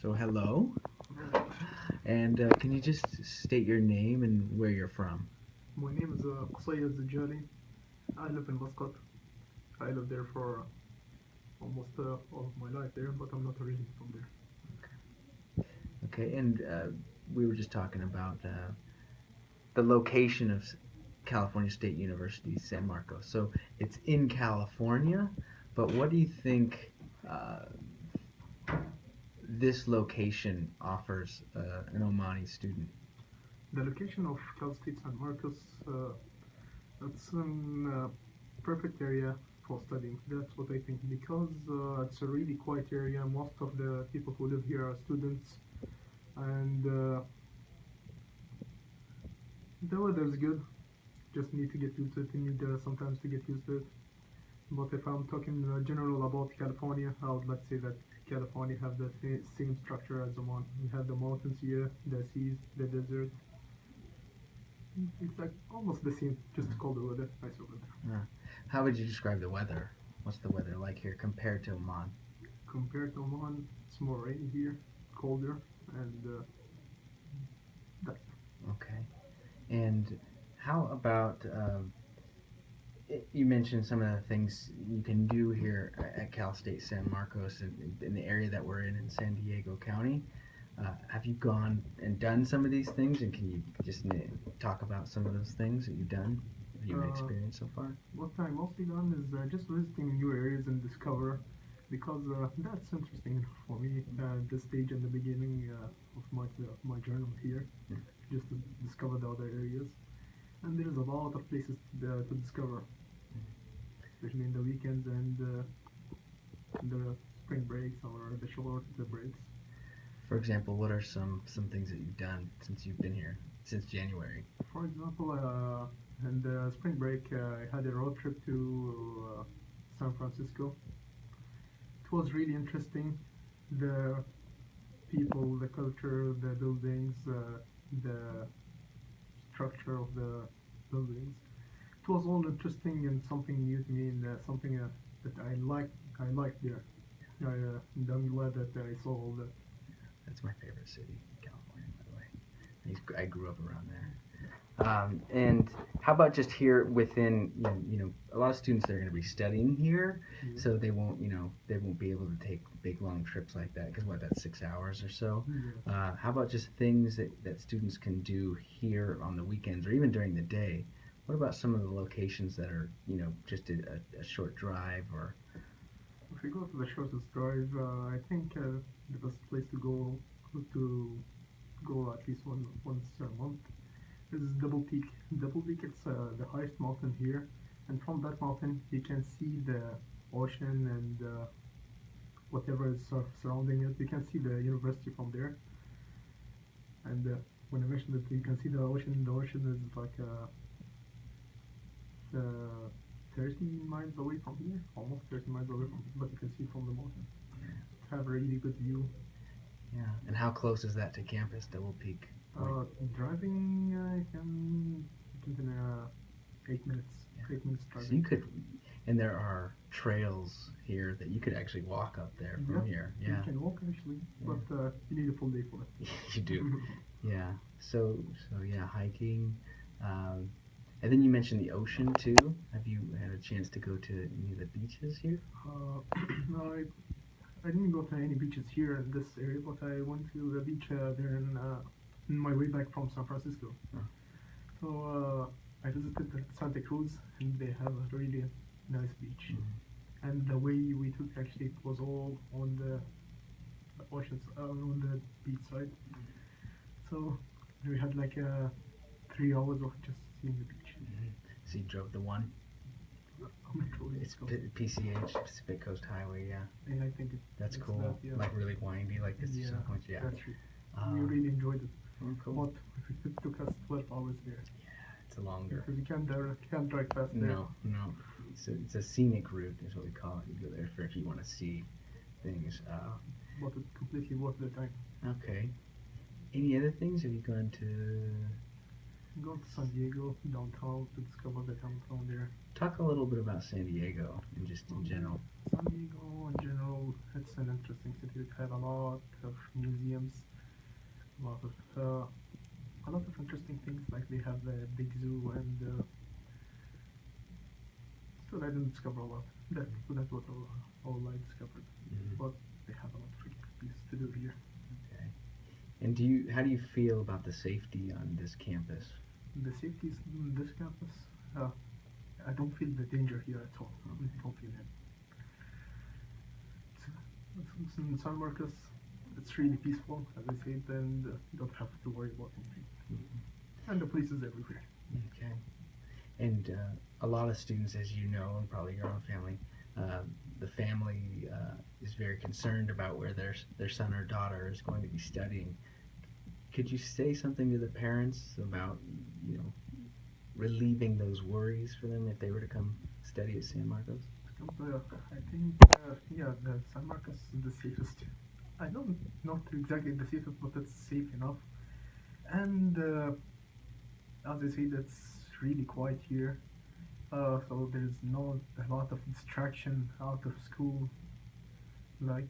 So hello, and can you just state your name and where you're from? My name is Qusay Zijali. I live in Muscat. I live there for almost all of my life there, but I'm not originally from there. Okay, and we were just talking about the location of California State University, San Marcos. So it's in California, but what do you think uh, this location offers an Omani student? The location of Cal State San Marcos, it's an perfect area for studying. That's what I think because it's a really quiet area. Most of the people who live here are students, and the weather is good. Just need to get used to it. You need sometimes to get used to it. But if I'm talking general about California, I would like to say that California have the same structure as Oman. We have the mountains here, the seas, the desert. It's like almost the same, just colder weather, nicer weather. Uh, how would you describe the weather? What's the weather like here compared to Oman? Compared to Oman, it's more rainy here, colder, and that's Okay, and how about you mentioned some of the things you can do here at Cal State San Marcos in the area that we're in San Diego County. Have you gone and done some of these things, and can you just talk about some of those things that you've done, that you've uh, experienced so far? what I mostly done is just visiting new areas and discover because that's interesting for me this stage in the beginning of my journal here, just to discover the other areas. And there's a lot of places to discover, especially in the weekends and the spring breaks or the short breaks. For example, what are some things that you've done since you've been here since January? For example, in the spring break, I had a road trip to San Francisco. It was really interesting. The people, the culture, the buildings, the structure of the buildings. It was all interesting and something new to me, and something that I liked. I liked there. And I'm glad that I saw all that. That's my favorite city, California, by the way. I grew up around there. And how about just here within, a lot of students that are going to be studying here, Yeah. so they won't be able to take big long trips like that because what, that's 6 hours or so. Yes. How about just things that students can do here on the weekends or even during the day? What about some of the locations that are, just a short drive or, If we go to the shortest drive, I think the best place to go at least once a month is Double Peak. Double Peak it's the highest mountain here, and from that mountain you can see the ocean and whatever is surrounding it. You can see the university from there. And when I mentioned that you can see the ocean is like 30 miles away from here, almost 30 miles away from here, but you can see from the mountain. Have a really good view. yeah, and how close is that to campus, Double Peak Point? Driving, I can in 8 minutes. Yeah. 8 minutes So you driving. could, and there are trails here that you could actually walk up there Yeah, from here. you Yeah, can walk actually, yeah. but you need a full day for it. You do. Yeah. So yeah, hiking. Um, and then you mentioned the ocean too. Have you had a chance to go to any of the beaches here? No, I didn't go to any beaches here in this area, but I went to the beach there in my way back from San Francisco. Oh, So I visited Santa Cruz, and they have a really nice beach. mhm. And the way we took actually it was all on the oceans, on the beach side. So we had like 3 hours of just seeing the beach. Mhm. So you drove the one. I'm not sure It's it's called. PCH, Pacific Coast Highway. Yeah, And I think that's it's cool. that, yeah. Like really windy, like this Yeah, some points. Yeah. that's true. We Um, really enjoyed it. oh, cool. But it took us 12 hours there It's a longer. because you can't drive fast there. No, no. It's a scenic route is what we call it. You go there for if you want to see things. But it's completely worth the time. Okay. Any other things? Have you gone to? Go to San Diego downtown to discover the downtown there. Talk a little bit about San Diego and just in Okay, general. San Diego in general, it's an interesting city. It had a lot of museums, a lot of interesting things. Like they have a big zoo, and still I didn't discover a lot. That was all I discovered. Mm-hmm. But they have a lot of activities to do here. Okay. And how do you feel about the safety on this campus? The safety is in this campus. Uh, I don't feel the danger here at all. I Okay. don't feel it. It's in San Marcos, it's really peaceful, as I said, and you don't have to worry about anything. Mm-hmm. And the police is everywhere. Okay. And a lot of students, as you know, and probably your own family, uh, the family is very concerned about where their son or daughter is going to be studying. Could you say something to the parents about, you know, relieving those worries for them if they were to come study at San Marcos? I think, yeah, the San Marcos is the safest. I don't not exactly the safest, but it's safe enough. And as I said, it's really quiet here. So there's not a lot of distraction out of school. Like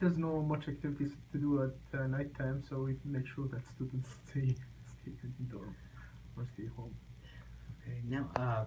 there's no much activities to do at night time, so we make sure that students stay indoor or stay home. Okay. Now,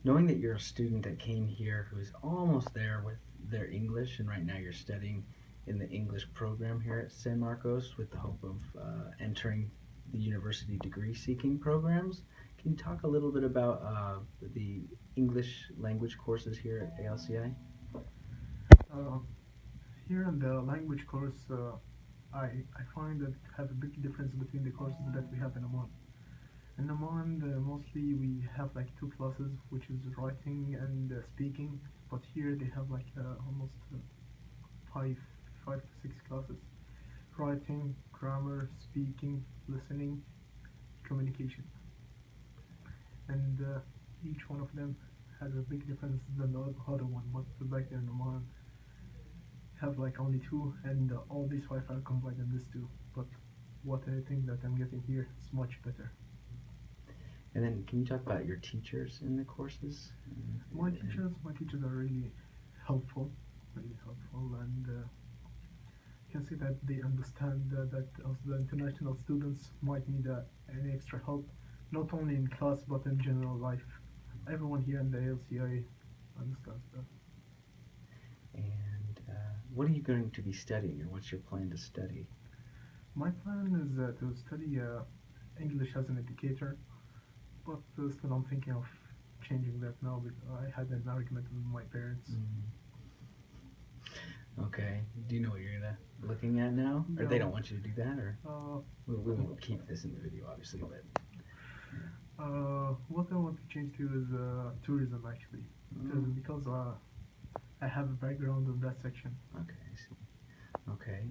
knowing that you're a student that came here who's almost there with their English, and right now you're studying in the English program here at San Marcos with the hope of entering the university degree seeking programs, can you talk a little bit about the English language courses here at ALCI? Uh, Here in the language course, I find that have a big difference between the courses that we have in Oman. In Oman, mostly we have like two classes, which is writing and speaking. But here they have like almost five, 5 to 6 classes: writing, grammar, speaking, listening, communication, and each one of them has a big difference than the other one. But back there in Oman, have like only two, and all these five are combined in this two. But what I think that I'm getting here is much better. And then can you talk about your teachers in the courses? My teachers are really helpful, and you can see that they understand that us, the international students, might need any extra help, not only in class but in general life. Everyone here in the ALCI understands that. And what are you going to be studying, or what's your plan to study? My plan is to study English as an educator, but still I'm thinking of changing that now because I had an argument with my parents. Mm. Okay. Do you know what you're looking at now, or they No, don't want you to do that, or uh, we won't keep this in the video, obviously, but what I want to change to is tourism actually, because I have a background in that section. okay, I see. Okay,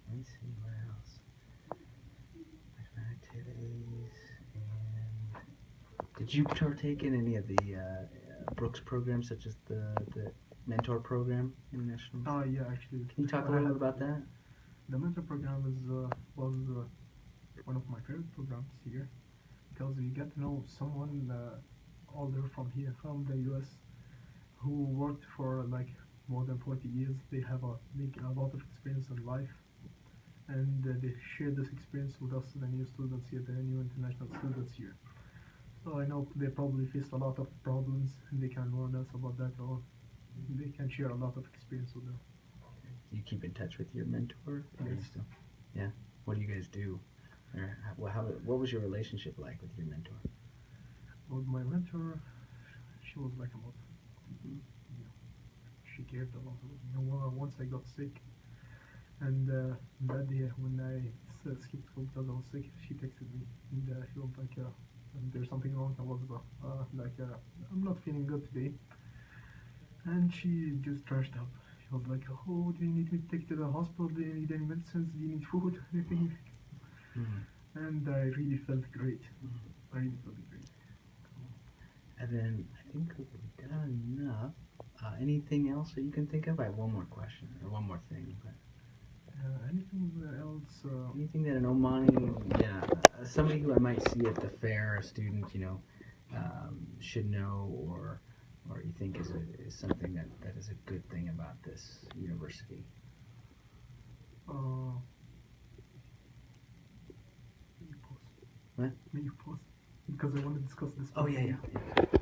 let me see what else. Different activities, and did you partake in any of the Brooks programs, such as the mentor program, international? Yeah, actually, Can you talk a I little had bit about that? the mentor program was one of my favorite programs here because you get to know someone older from here, from the U.S., who worked for like more than 40 years. They have a lot of experience in life, and they share this experience with us, the new students here, the new international students here. So I know they probably faced a lot of problems, and they can warn us about that, or they can share a lot of experience with them. Do you keep in touch with your mentor? Or are you Yes. still, yeah. What do you guys do? Or what was your relationship like with your mentor? With my mentor, she was like a mother. Mm-hmm. Yeah, she cared a lot. Once I got sick, and that day when I skipped school because I was sick, she texted me, and she was like, "There's something wrong." I was like, "I'm not feeling good today," and she just trashed up. She was like, "Oh, do you need me to take you to the hospital? Do you need any medicines? Do you need food? Anything?" Mm-hmm. And I really felt great. I really felt great. And then I think we've done enough. Anything else that you can think of? I have one more question or one more thing. But Anything else? anything that an Omani, yeah, somebody who I might see at the fair, a student, should know, or you think is something that is a good thing about this university? Uh, May you pause? What? May you pause? Because I want to discuss this Oh point. yeah, yeah.